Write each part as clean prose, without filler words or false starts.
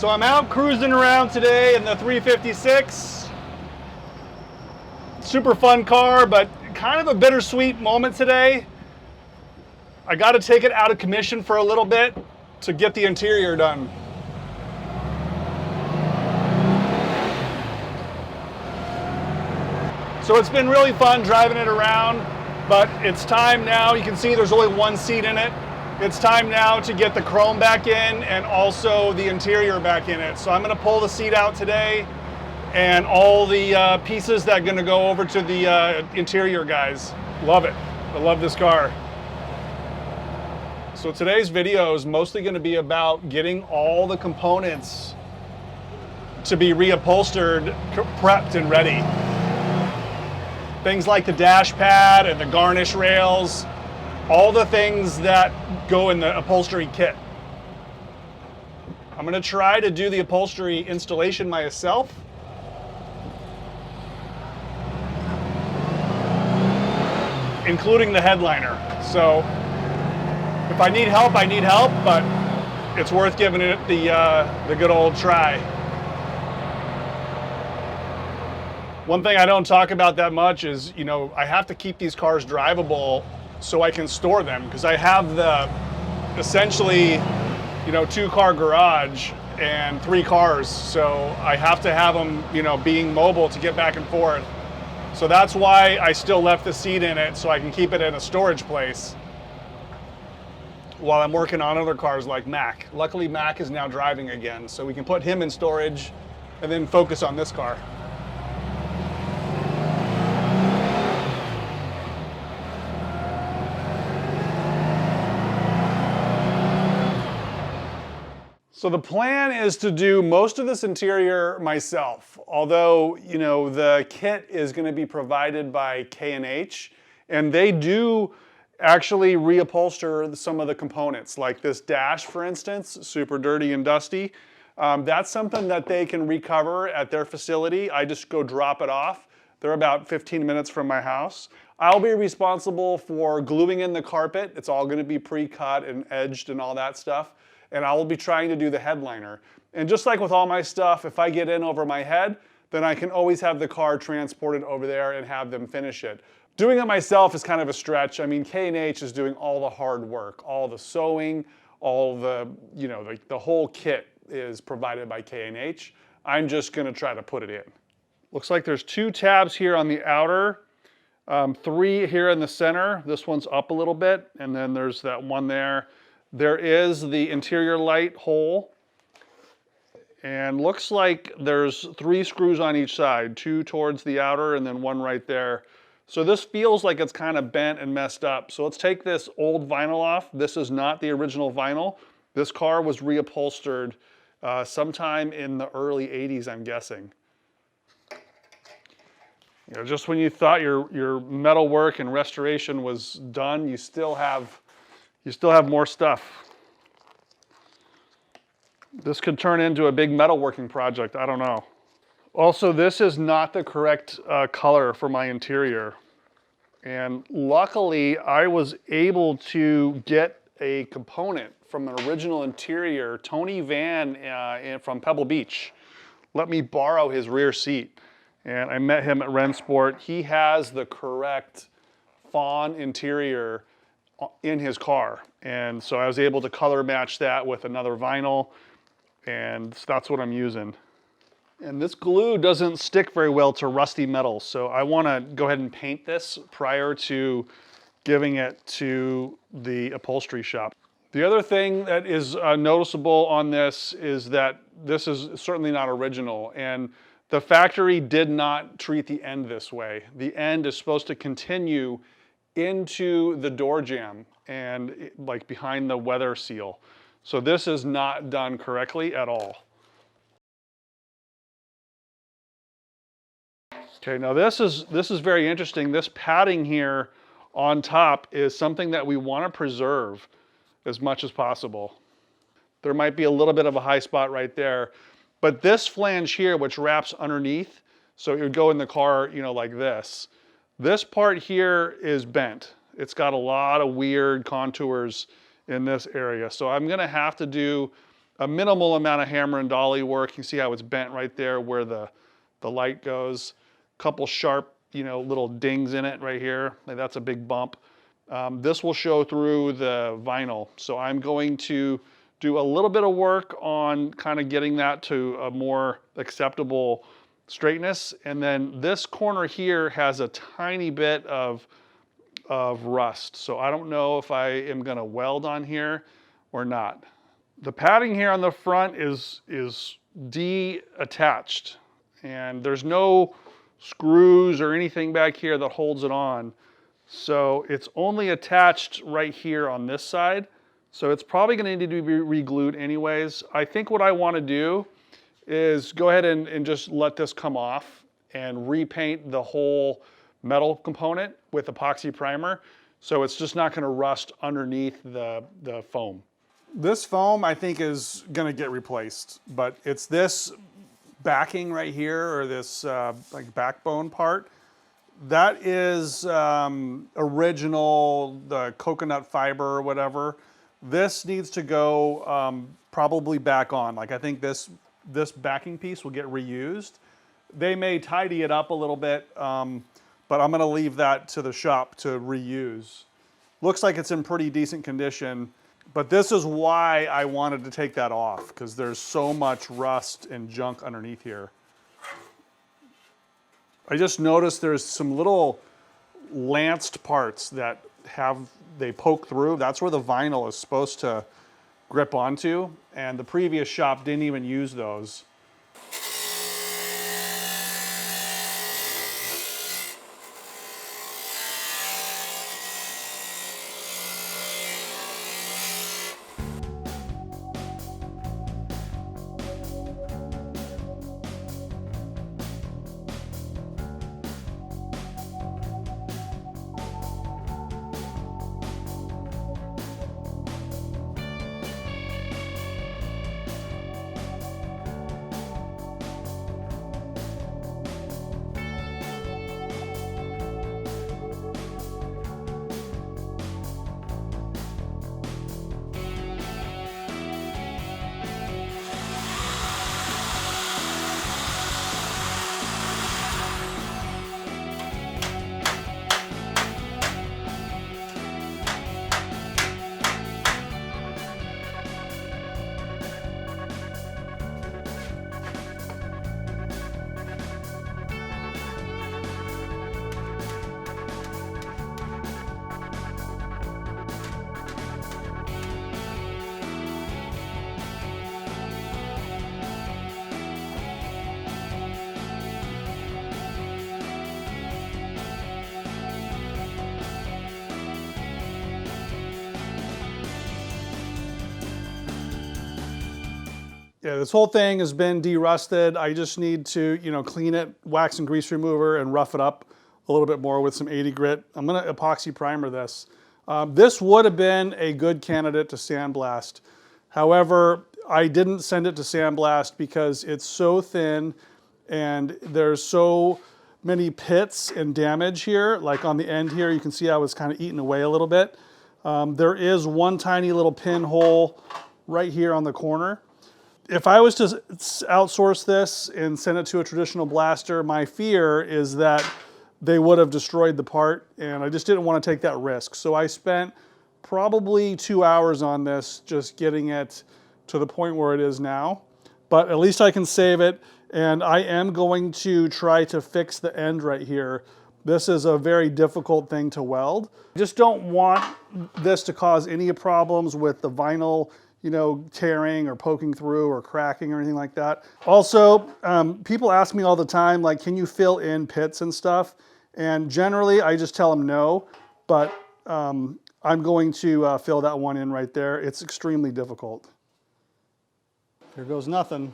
So I'm out cruising around today in the 356. Super fun car, but kind of a bittersweet moment today. I got to take it out of commission for a little bit to get the interior done. So it's been really fun driving it around, but it's time now. You can see there's only one seat in it. It's time now to get the chrome back in and also the interior back in it. So I'm going to pull the seat out today and all the pieces that are going to go over to the interior guys. Love it. I love this car. So today's video is mostly going to be about getting all the components to be reupholstered, prepped and ready. Things like the dash pad and the garnish rails, all the things that go in the upholstery kit. I'm going to try to do the upholstery installation myself. Including the headliner. So if I need help, I need help, but it's worth giving it the good old try. One thing I don't talk about that much is, you know, I have to keep these cars drivable so I can store them, because I have the essentially, you know, 2-car garage and 3 cars, so I have to have them, you know, being mobile to get back and forth. So that's why I still left the seat in it, so I can keep it in a storage place while I'm working on other cars like Mac. Luckily, Mac is now driving again, so we can put him in storage and then focus on this car. So the plan is to do most of this interior myself, although, you know, the kit is going to be provided by K&H, and they do actually reupholster some of the components, like this dash, for instance, super dirty and dusty. That's something that they can recover at their facility. I just go drop it off. They're about 15 minutes from my house. I'll be responsible for gluing in the carpet. It's all going to be pre-cut and edged and all that stuff. And I will be trying to do the headliner. And just like with all my stuff, if I get in over my head, then I can always have the car transported over there and have them finish it. Doing it myself is kind of a stretch. I mean, K&H is doing all the hard work, all the sewing, all the, you know, the whole kit is provided by K&H. I'm just gonna try to put it in. Looks like there's 2 tabs here on the outer, 3 here in the center. This one's up a little bit, and then there's that one there. There is the interior light hole, and looks like there's 3 screws on each side, 2 towards the outer and then 1 right there. So this feels like it's kind of bent and messed up. So let's take this old vinyl off. This is not the original vinyl. This car was reupholstered sometime in the early 80s, I'm guessing. You know, just when you thought your metal work and restoration was done, you still have more stuff. This could turn into a big metalworking project, I don't know. Also, this is not the correct color for my interior. And luckily, I was able to get a component from an original interior. Tony Van from Pebble Beach let me borrow his rear seat. And I met him at Rensport. He has the correct fawn interior in his car, and so I was able to color match that with another vinyl, and that's what I'm using. And this glue doesn't stick very well to rusty metal, so I want to go ahead and paint this prior to giving it to the upholstery shop. The other thing that is noticeable on this is that this is certainly not original, and the factory did not treat the end this way. The end is supposed to continue into the door jamb and like behind the weather seal. So this is not done correctly at all. Okay, now this is very interesting. This padding here on top is something that we want to preserve as much as possible. There might be a little bit of a high spot right there, but this flange here, which wraps underneath, so it would go in the car, you know, like this. This part here is bent. It's got a lot of weird contours in this area. So I'm gonna have to do a minimal amount of hammer and dolly work. You can see how it's bent right there where the light goes. A couple sharp, little dings in it right here. Like that's a big bump. This will show through the vinyl. So I'm going to do a little bit of work on kind of getting that to a more acceptable straightness. And then this corner here has a tiny bit of rust. So I don't know if I am gonna weld on here or not. The padding here on the front is de-attached, and there's no screws or anything back here that holds it on. So it's only attached right here on this side. So it's probably gonna need to be re-glued anyways. I think what I wanna do is go ahead and just let this come off and repaint the whole metal component with epoxy primer. So it's just not gonna rust underneath the foam. This foam I think is gonna get replaced, but it's this backing right here, or this like backbone part. That is original, the coconut fiber or whatever. This needs to go probably back on. Like I think this backing piece will get reused. They may tidy it up a little bit, but I'm gonna leave that to the shop to reuse. Looks like it's in pretty decent condition, but this is why I wanted to take that off, because there's so much rust and junk underneath here. I just noticed there's some little lanced parts that they poke through. That's where the vinyl is supposed to grip onto, and the previous shop didn't even use those. Yeah, this whole thing has been de-rusted. I just need to, clean it, wax and grease remover, and rough it up a little bit more with some 80 grit. I'm gonna epoxy primer this. This would have been a good candidate to sandblast. However, I didn't send it to sandblast because it's so thin and there's so many pits and damage here. Like on the end here, you can see I was kind of eaten away a little bit. There is one tiny little pinhole right here on the corner. If I was to outsource this and send it to a traditional blaster, my fear is that they would have destroyed the part, and I just didn't want to take that risk. So I spent probably 2 hours on this, just getting it to the point where it is now. But at least I can save it, and I am going to try to fix the end right here. This is a very difficult thing to weld. I just don't want this to cause any problems with the vinyl, tearing or poking through or cracking or anything like that. Also, people ask me all the time, like, can you fill in pits and stuff? And generally, I just tell them no, but I'm going to fill that one in right there. It's extremely difficult. Here goes nothing.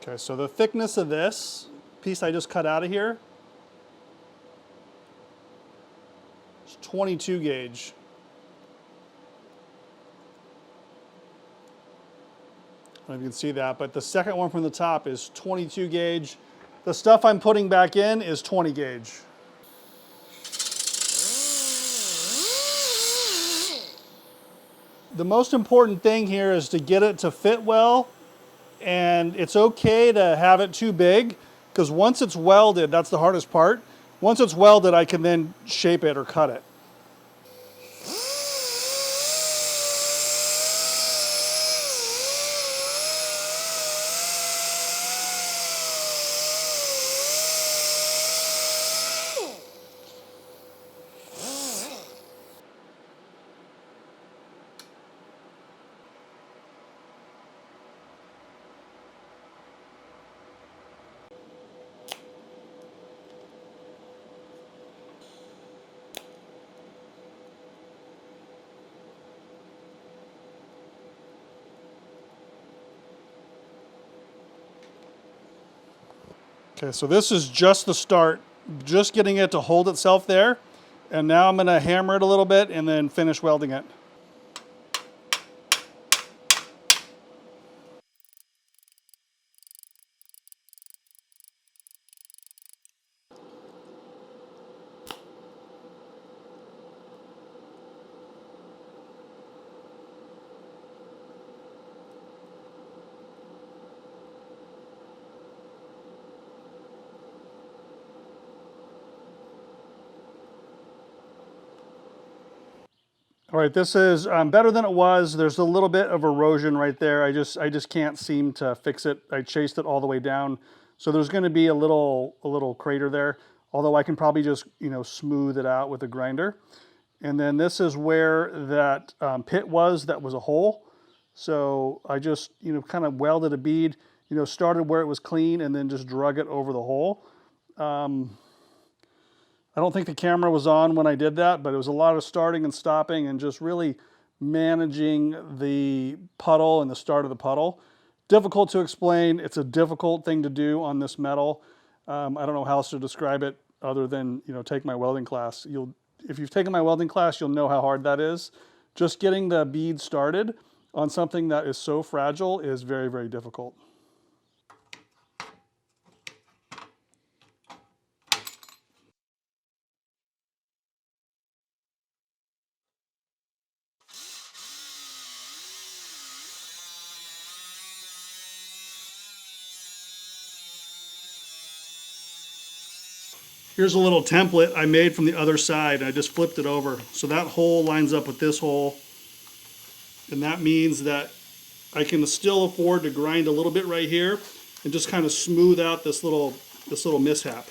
Okay, so the thickness of this piece I just cut out of here is 22 gauge. I don't know if you can see that, but the second one from the top is 22 gauge. The stuff I'm putting back in is 20 gauge. The most important thing here is to get it to fit well, and it's okay to have it too big, because once it's welded, that's the hardest part. Once it's welded, I can then shape it or cut it. Okay, so this is just the start, just getting it to hold itself there. And now I'm going to hammer it a little bit and then finish welding it. All right, this is better than it was. There's a little bit of erosion right there. I just can't seem to fix it. I chased it all the way down. So there's going to be a little crater there, although I can probably just, smooth it out with a grinder. And then this is where that pit was that was a hole. So I just, kind of welded a bead, started where it was clean and then just drug it over the hole. I don't think the camera was on when I did that, but it was a lot of starting and stopping and just really managing the puddle and the start of the puddle. Difficult to explain. It's a difficult thing to do on this metal. I don't know how else to describe it other than, take my welding class. If you've taken my welding class, you'll know how hard that is. Just getting the bead started on something that is so fragile is very, very difficult. Here's a little template I made from the other side. I just flipped it over. So that hole lines up with this hole. And that means that I can still afford to grind a little bit right here and just kind of smooth out this little mishap.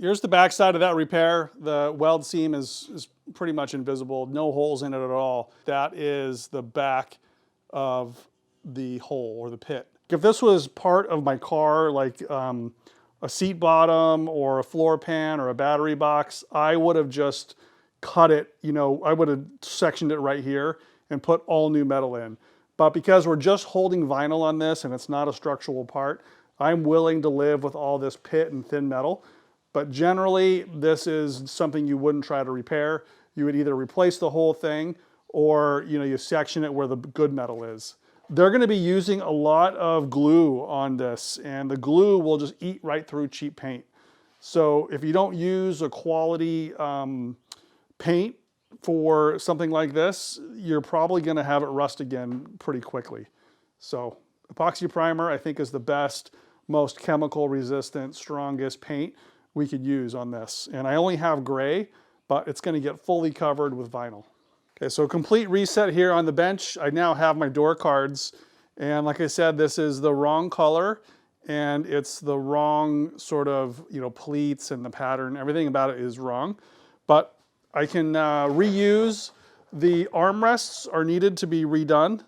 Here's the back side of that repair. The weld seam is pretty much invisible, no holes in it at all. That is the back of the hole or the pit. If this was part of my car, like a seat bottom or a floor pan or a battery box, I would have just cut it, I would have sectioned it right here and put all new metal in. But because we're just holding vinyl on this and it's not a structural part, I'm willing to live with all this pit and thin metal. But generally, this is something you wouldn't try to repair. You would either replace the whole thing or you section it where the good metal is. They're going to be using a lot of glue on this, and the glue will just eat right through cheap paint. So if you don't use a quality paint for something like this, you're probably going to have it rust again pretty quickly. So epoxy primer, I think, is the best, most chemical resistant, strongest paint we could use on this. And I only have gray, but it's going to get fully covered with vinyl. Okay, so complete reset here on the bench. I now have my door cards. And like I said, this is the wrong color and it's the wrong sort of, pleats and the pattern. Everything about it is wrong. But I can reuse. The armrests are needed to be redone.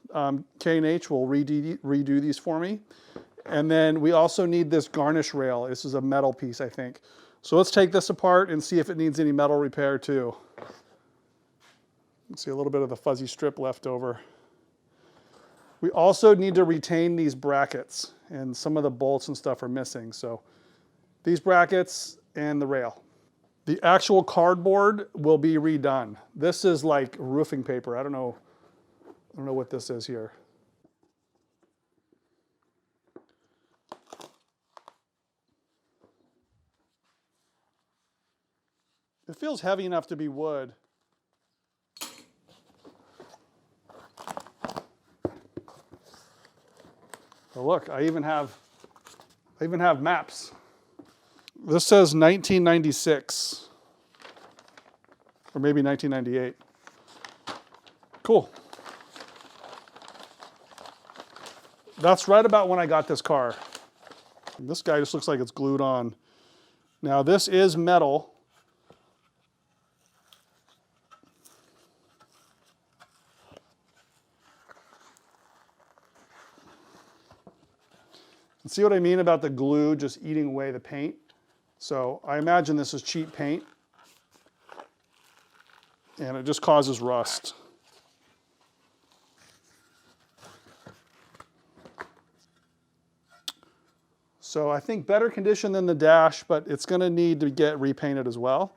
K&H will redo these for me. And then we also need this garnish rail. This is a metal piece, I think. So let's take this apart and see if it needs any metal repair too. You can see a little bit of the fuzzy strip left over. We also need to retain these brackets. and some of the bolts and stuff are missing. So these brackets and the rail. The actual cardboard will be redone. This is like roofing paper. I don't know what this is here. It feels heavy enough to be wood. Oh, look, I even have maps. This says 1996, or maybe 1998. Cool. That's right about when I got this car. This guy just looks like it's glued on. Now this is metal. See what I mean about the glue just eating away the paint? So I imagine this is cheap paint, and it just causes rust. So I think better condition than the dash, but it's going to need to get repainted as well.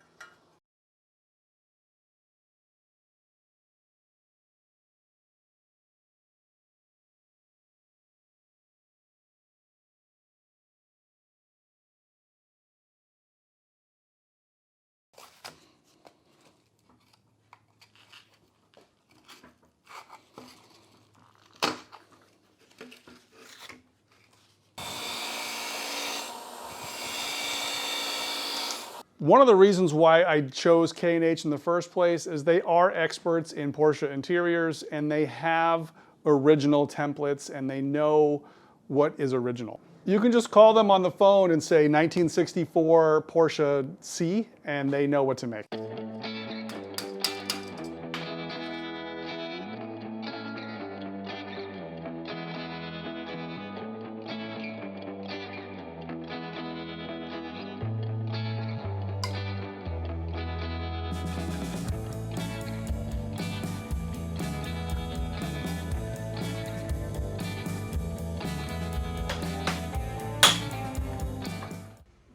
One of the reasons why I chose K&H in the first place is they are experts in Porsche interiors, and they have original templates, and they know what is original. You can just call them on the phone and say 1964 Porsche C, and they know what to make.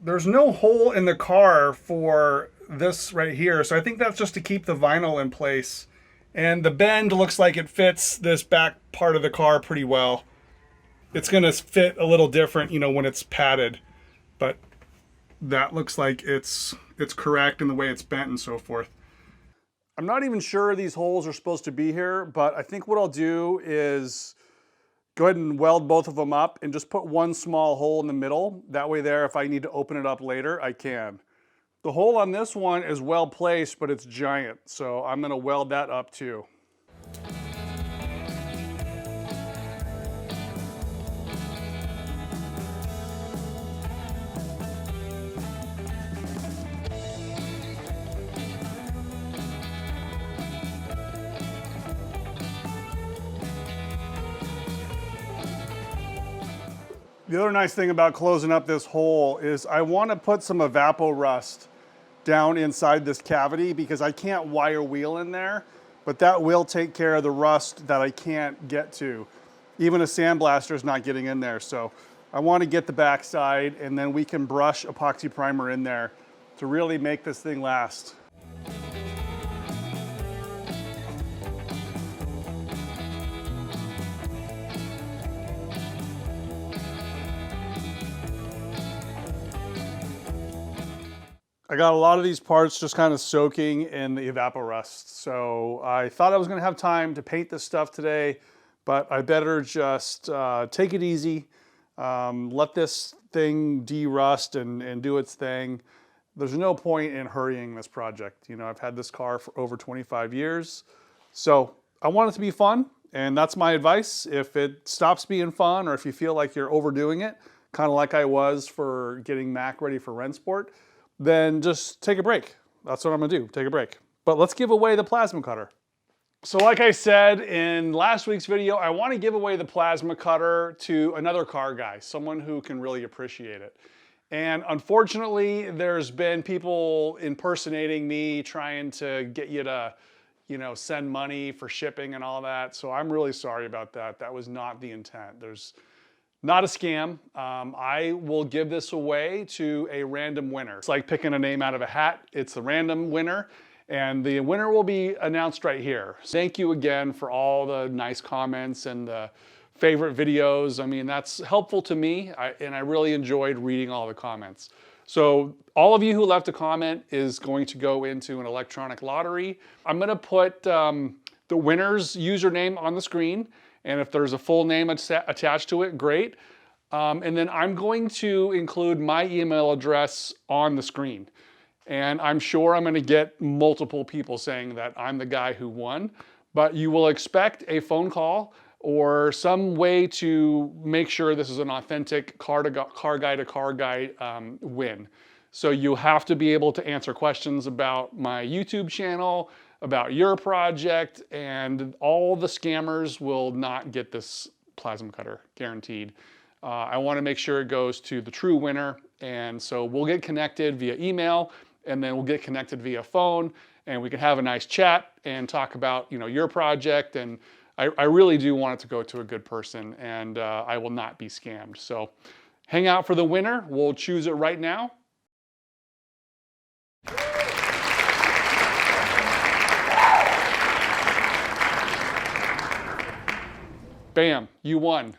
There's no hole in the car for this right here, so I think that's just to keep the vinyl in place. And the bend looks like it fits this back part of the car pretty well. It's gonna fit a little different, you know, when it's padded, but that looks like it's correct in the way it's bent and so forth. I'm not even sure these holes are supposed to be here, but I think what I'll do is go ahead and weld both of them up and just put one small hole in the middle. That way there, if I need to open it up later, I can. The hole on this one is well placed, but it's giant, so I'm gonna weld that up too. The other nice thing about closing up this hole is I want to put some Evaporust down inside this cavity because I can't wire wheel in there, but that will take care of the rust that I can't get to. Even a sandblaster is not getting in there, so I want to get the backside, and then we can brush epoxy primer in there to really make this thing last. I got a lot of these parts just kind of soaking in the Evaporust. So I thought I was gonna have time to paint this stuff today, but I better just take it easy, let this thing de-rust and do its thing. There's no point in hurrying this project. You know, I've had this car for over 25 years. So I want it to be fun, and that's my advice. If it stops being fun, or if you feel like you're overdoing it, kind of like I was for getting Mac ready for Rennsport, then just take a break. That's what I'm gonna do, take a break. But let's give away the plasma cutter. So like I said in last week's video, I wanna give away the plasma cutter to another car guy, someone who can really appreciate it. And unfortunately, there's been people impersonating me, trying to get you to, you know, send money for shipping and all that. So I'm really sorry about that. That was not the intent. There's Not a scam. I will give this away to a random winner. It's like picking a name out of a hat. It's a random winner, and the winner will be announced right here. Thank you again for all the nice comments and the favorite videos. I mean, that's helpful to me, and I really enjoyed reading all the comments. So all of you who left a comment is going to go into an electronic lottery. I'm gonna put the winner's username on the screen, and if there's a full name attached to it, great. And then I'm going to include my email address on the screen. And I'm sure I'm gonna get multiple people saying that I'm the guy who won, but you will expect a phone call or some way to make sure this is an authentic car guy to car guy win. So you have to be able to answer questions about my YouTube channel, about your project, and all the scammers will not get this plasma cutter, guaranteed. I want to make sure it goes to the true winner, and so we'll get connected via email, and then we'll get connected via phone, and we can have a nice chat and talk about, you know, your project. And I really do want it to go to a good person, and I will not be scammed. So hang out for the winner. We'll choose it right now. Bam, you won.